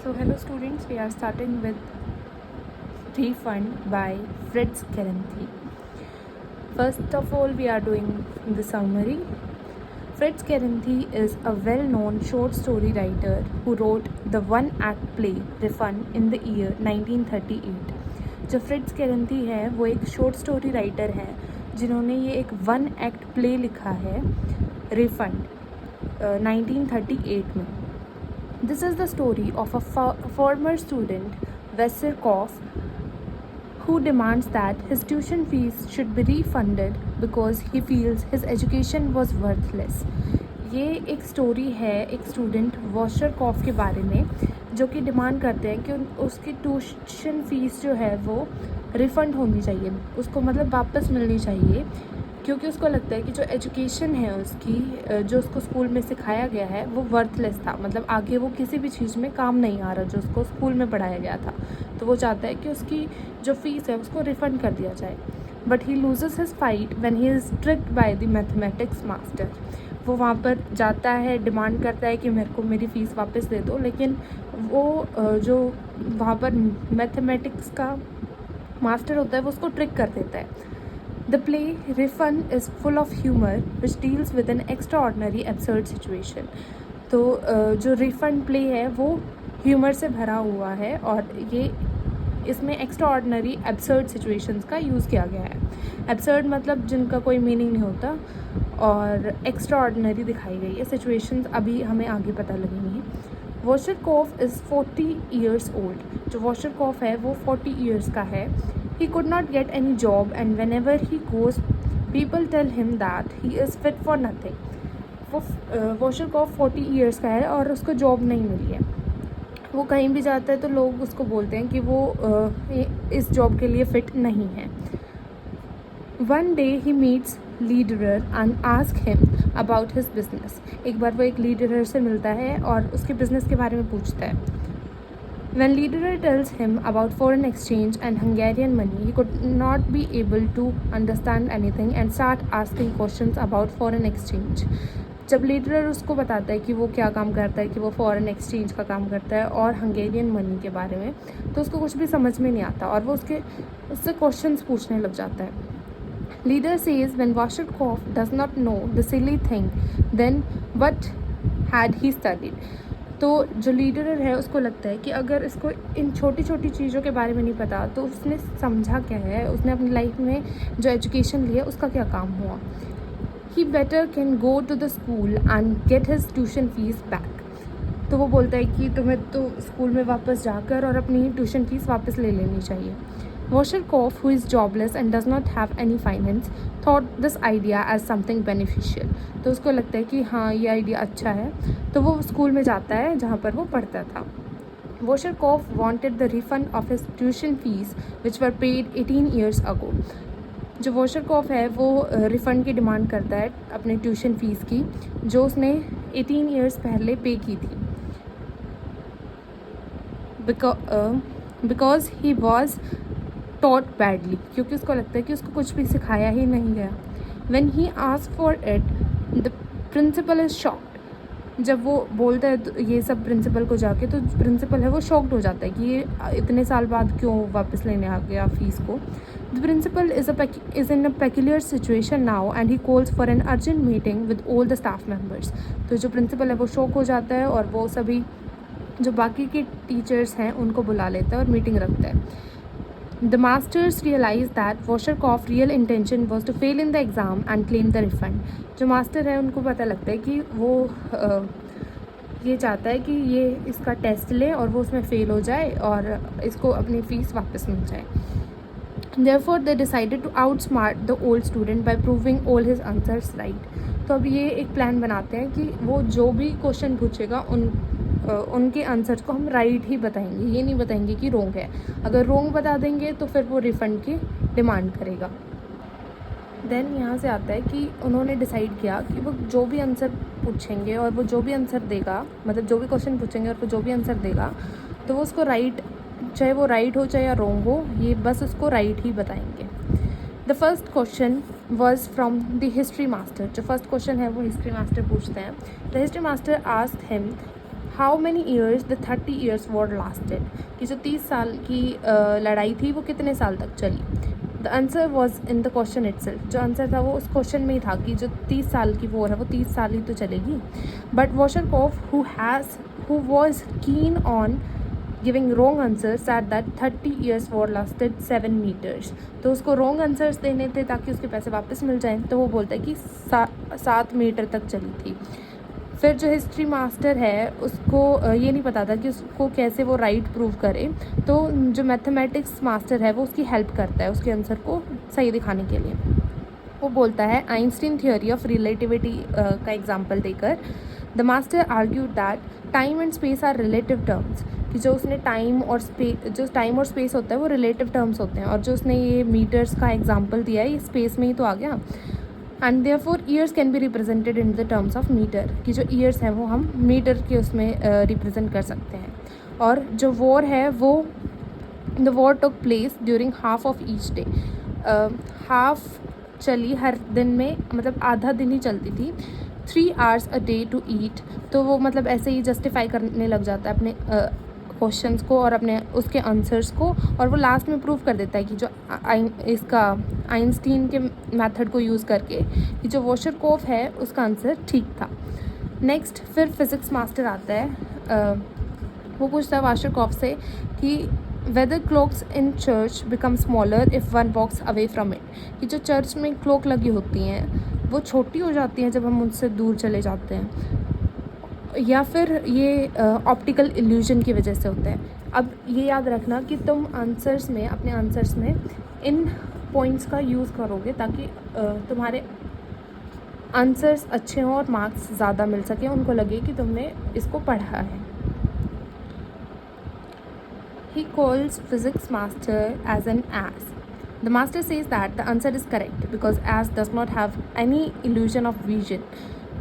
So hello students, we are starting with Refund by Fritz Kerenthi. First of all, we are doing the summary. Fritz Kerenthi is a well-known short story writer who wrote the one-act play Refund in the year 1938. जो फ्रिट्स केरेंथी है वो एक short story writer हैं जिन्होंने ये एक one act play लिखा है रिफंड 1938 में. This is the story of a former student, Veserkov, who demands that his tuition fees should be refunded because he feels his education was worthless. ये एक story है एक स्टूडेंट वॉशरकॉफ के बारे में जो कि डिमांड करते हैं कि उसकी ट्यूशन फ़ीस जो है वो रिफ़ंड होनी चाहिए, उसको मतलब वापस मिलनी चाहिए, क्योंकि उसको लगता है कि जो एजुकेशन है उसकी जो उसको स्कूल में सिखाया गया है वो वर्थलेस था, मतलब आगे वो किसी भी चीज़ में काम नहीं आ रहा जो उसको स्कूल में पढ़ाया गया था. तो वो चाहता है कि उसकी जो फ़ीस है उसको रिफ़ंड कर दिया जाए. But he loses his fight when he is tricked by the mathematics master. वो वहाँ पर जाता है, डिमांड करता है कि मेरे को मेरी फ़ीस वापस दे दो, लेकिन वो जो वहाँ पर मैथमेटिक्स का मास्टर होता है वो उसको ट्रिक कर देता है. The play Refund is full of humor which deals with an extraordinary absurd situation. तो जो रिफ़ंड प्ले है वो ह्यूमर से भरा हुआ है और ये इसमें एक्स्ट्राऑर्डिनरी एब्सर्ड सिचुएशंस का यूज़ किया गया है. एब्सर्ड मतलब जिनका कोई मीनिंग नहीं होता और एक्स्ट्राऑर्डिनरी दिखाई गई है सिचुएशंस, अभी हमें आगे पता लगेंगी. वॉशरकॉफ इज़ 40 ईयर्स ओल्ड. जो वॉशरकॉफ है वो 40 ईयर्स का है. He could not get any job and whenever he goes, people tell him that he is fit for nothing. वो वॉशरकॉफ 40 ईयर्स का है और उसको जॉब नहीं मिली है. वो कहीं भी जाता है तो लोग उसको बोलते हैं कि वो इस जॉब के लिए फ़िट नहीं है. One day he meets leader and ask him about his business. एक बार वो एक लीडरर से मिलता है और उसके बिजनेस के बारे में पूछता है. When Lederer tells him about foreign exchange and Hungarian money, he could not be able to understand anything and start asking questions about foreign exchange. जब लीडरर उसको बताता है कि वो क्या काम करता है, कि वो फॉरेन एक्सचेंज का काम करता है और हंगेरियन मनी के बारे में, तो उसको कुछ भी समझ में नहीं आता और वो उससे क्वेश्चंस पूछने लग जाता है. Leader says when Washirkov does not know the silly thing, then what had he studied? तो जो लीडर है उसको लगता है कि अगर इसको इन छोटी छोटी चीज़ों के बारे में नहीं पता तो उसने समझा क्या है, उसने अपनी लाइफ में जो एजुकेशन लिया उसका क्या काम हुआ. He better can go to the school and get his tuition fees back. तो वो बोलता है कि तुम्हें तो स्कूल में वापस जाकर और अपनी ट्यूशन फीस वापस ले लेनी चाहिए. Washirkov, who is jobless and does not have any finance, thought this idea as something beneficial. तो उसको लगता है कि हाँ ये आइडिया अच्छा है, तो वो स्कूल में जाता है जहाँ पर वो पढ़ता था. Washirkov wanted the refund of his tuition fees which were paid 18 years ago. जो वॉशरकॉफ है वो रिफ़ंड की डिमांड करता है अपने ट्यूशन फ़ीस की जो उसने 18 ईयर्स पहले पे की थी. Because he was taught badly, क्योंकि उसको लगता है कि उसको कुछ भी सिखाया ही नहीं गया. When he ask for it the principal is shocked. जब वो बोलता है तो ये सब प्रिंसिपल को जाके, तो प्रिंसिपल है वो शॉक्ड हो जाता है कि ये इतने साल बाद क्यों वापस लेने आ गया फ़ीस को. The principal is in a peculiar situation now and he calls for an urgent meeting with all the staff members. तो जो प्रिंसिपल है वो शॉक हो जाता है और वो सभी जो बाकी के टीचर्स हैं उनको बुला लेता है और मीटिंग रखता है. The masters realized that Washirkov's real intention was to fail in the exam and claim the refund. जो मास्टर है उनको पता लगता है कि वो ये चाहता है कि ये इसका टेस्ट ले और वो उसमें फ़ेल हो जाए और इसको अपनी फ़ीस वापस मिल जाए. Therefore, they decided to outsmart the old student by proving all his answers right. तो अब ये एक प्लान बनाते हैं कि वो जो भी क्वेश्चन पूछेगा उनके आंसर्स को हम राइट ही बताएंगे, ये नहीं बताएंगे कि रॉन्ग है. अगर रॉन्ग बता देंगे तो फिर वो रिफ़ंड की डिमांड करेगा. देन यहाँ से आता है कि उन्होंने डिसाइड किया कि वो जो भी आंसर पूछेंगे और वो जो भी आंसर देगा, मतलब जो भी क्वेश्चन पूछेंगे और वो जो भी आंसर देगा तो वो उसको राइट, चाहे वो राइट हो चाहे या रॉन्ग हो, ये बस उसको राइट ही बताएंगे. The first question was from the history master. जो फर्स्ट क्वेश्चन है वो हिस्ट्री मास्टर पूछते हैं. The history master asked him how many years the 30 years war lasted, कि जो 30 साल की लड़ाई थी वो कितने साल तक चली। The answer was in the question itself, जो आंसर था वो उस क्वेश्चन में ही था कि जो 30 साल की वॉर है वो 30 साल ही तो चलेगी। But Washerkoff who was keen on giving wrong answers at that 30 years war lasted 7 metres, तो उसको रॉन्ग आंसर्स देने थे ताकि उसके पैसे वापस मिल जाएं, तो वो बोलता है कि 7 मीटर तक चली थी। फिर जो हिस्ट्री मास्टर है उसको ये नहीं पता था कि उसको कैसे वो राइट प्रूव करे, तो जो मैथमेटिक्स मास्टर है वो उसकी हेल्प करता है उसके आंसर को सही दिखाने के लिए। वो बोलता है आइंस्टीन थ्योरी ऑफ रिलेटिविटी का एग्जांपल देकर, the master argued that time and space are relative terms, कि जो उसने टाइम और स्पेस होता है वो रिलेटिव टर्म्स होते हैं, और जो उसने ये मीटर्स का एग्जांपल दिया है ये स्पेस में ही तो आ गया। And therefore years can be represented in the terms of metre, कि जो ईयर्स हैं वो हम मीटर के उसमें रिप्रेजेंट कर सकते हैं। और जो वॉर है वो the war took place during half of each day, half चली हर दिन में, मतलब आधा दिन ही चलती थी। 3 hours a day to eat, तो वो मतलब ऐसे ही जस्टिफाई करने लग जाता है अपने क्वेश्चंस को और अपने उसके आंसर्स को, और वो लास्ट में प्रूव कर देता है कि जो इसका आइंस्टीन के मेथड को यूज़ करके कि जो वॉशरकॉफ है उसका आंसर ठीक था। नेक्स्ट फिर फिज़िक्स मास्टर आता है, वो पूछता है वॉशरकॉफ से कि whether clocks in church become smaller if one walks away from it, कि जो चर्च में क्लॉक लगी होती हैं वो छोटी हो जाती हैं जब हम उनसे दूर चले जाते हैं, या फिर ये ऑप्टिकल इल्यूजन की वजह से होता है। अब ये याद रखना कि तुम आंसर्स में अपने आंसर्स में इन पॉइंट्स का यूज़ करोगे ताकि तुम्हारे आंसर्स अच्छे हों और मार्क्स ज़्यादा मिल सके, उनको लगे कि तुमने इसको पढ़ा है। He calls physics master as an ass. The master says that the answer is correct because ass does not have any illusion of vision.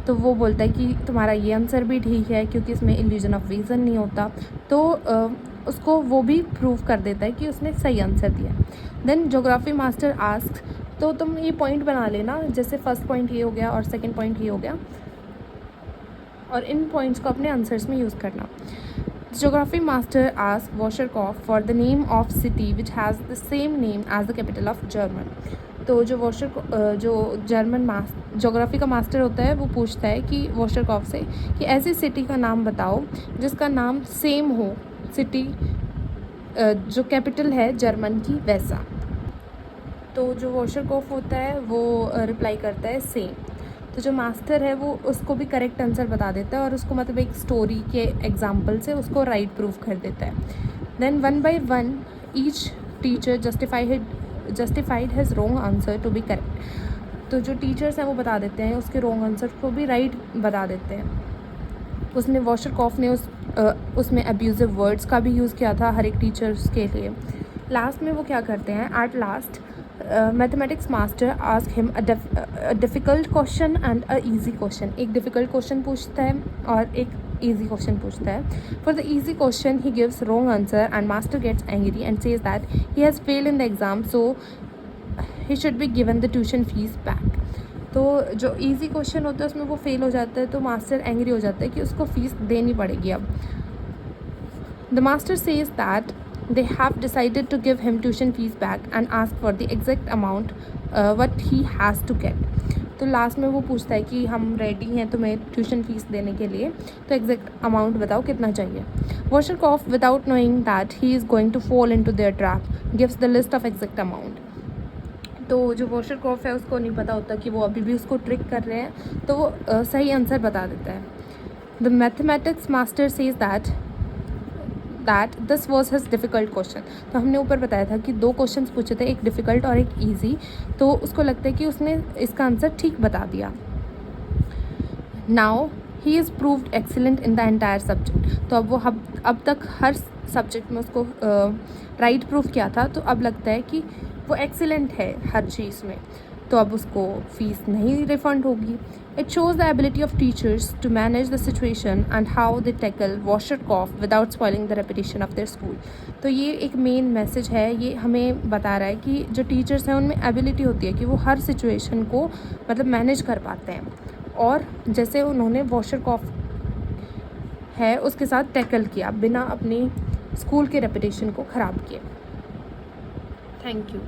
तो वो बोलता है कि तुम्हारा ये आंसर भी ठीक है क्योंकि इसमें इल्यूजन ऑफ विजन नहीं होता, तो उसको वो भी प्रूव कर देता है कि उसने सही आंसर दिया। देन ज्योग्राफी मास्टर आस्क, तो तुम ये पॉइंट बना लेना, जैसे फर्स्ट पॉइंट ये हो गया और सेकंड पॉइंट ये हो गया, और इन पॉइंट्स को अपने आंसर्स में यूज़ करना। Geography master asked Washerkoff for the name of city which has the same name as the capital of German. तो जो जर्मन ज्योग्राफी का मास्टर होता है वो पूछता है कि वॉशरकॉफ से कि ऐसी सिटी का नाम बताओ जिसका नाम सेम हो सिटी जो कैपिटल है जर्मन की वैसा। तो जो वॉशरकॉफ होता है वो रिप्लाई करता है सेम। तो जो मास्टर है वो उसको भी करेक्ट आंसर बता देता है और उसको मतलब एक स्टोरी के एग्जांपल से उसको राइट प्रूफ कर देता है। Then 1 by 1 each teacher justified has wrong answer to be correct. तो जो टीचर्स हैं वो बता देते हैं उसके रॉन्ग आंसर को भी राइट बता देते हैं। उसने वॉशरकॉफ ने उसमें अब्यूजिव वर्ड्स का भी यूज़ किया था हर एक टीचर्स के लिए। लास्ट में वो क्या करते हैं, at last mathematics master ask him a difficult question and a easy question. एक डिफ़िकल्ट क्वेश्चन पूछता है और एक ईजी क्वेश्चन पूछता है। For the easy question he gives wrong answer and master gets angry and says that he has failed in the exam so he should be given the tuition fees back. तो जो easy question होता है उसमें वो fail हो जाता है तो मास्टर एंग्री हो जाता है कि उसको फ़ीस देनी पड़ेगी। अब the master says that they have decided to give him tuition fees back and ask for the exact amount what he has to get. तो लास्ट में वो पूछता है कि हम रेडी हैं तुम्हें ट्यूशन फ़ीस देने के लिए, तो एग्जैक्ट अमाउंट बताओ कितना चाहिए। Washerkoff without knowing that he is going to fall into their trap gives the list of exact amount. तो जो वॉशरकॉफ है उसको नहीं पता होता कि वो अभी भी उसको ट्रिक कर रहे हैं, तो वो सही आंसर बता देता है। The mathematics master says that this was his difficult question. तो हमने ऊपर बताया था कि 2 क्वेश्चन पूछे थे, एक डिफ़िकल्ट और एक ईजी, तो उसको लगता है कि उसने इसका आंसर ठीक बता दिया। Now he is proved excellent in the entire subject. तो अब वो अब तक हर सब्जेक्ट में उसको राइट प्रूफ किया था, तो अब लगता है कि वो एक्सीलेंट है हर चीज़ में, तो अब उसको फ़ीस नहीं रिफ़ंड होगी। It shows the ability of teachers to manage the situation and how they tackle Washerkoff without spoiling the reputation of their school. तो ये एक मेन मैसेज है, ये हमें बता रहा है कि जो टीचर्स हैं उनमें एबिलिटी होती है कि वो हर सिचुएशन को मतलब मैनेज कर पाते हैं। और जैसे उन्होंने वॉशरकॉफ है उसके साथ टैकल किया बिना अपनी स्कूल के रेपुटेशन को ख़राब किए। Thank you.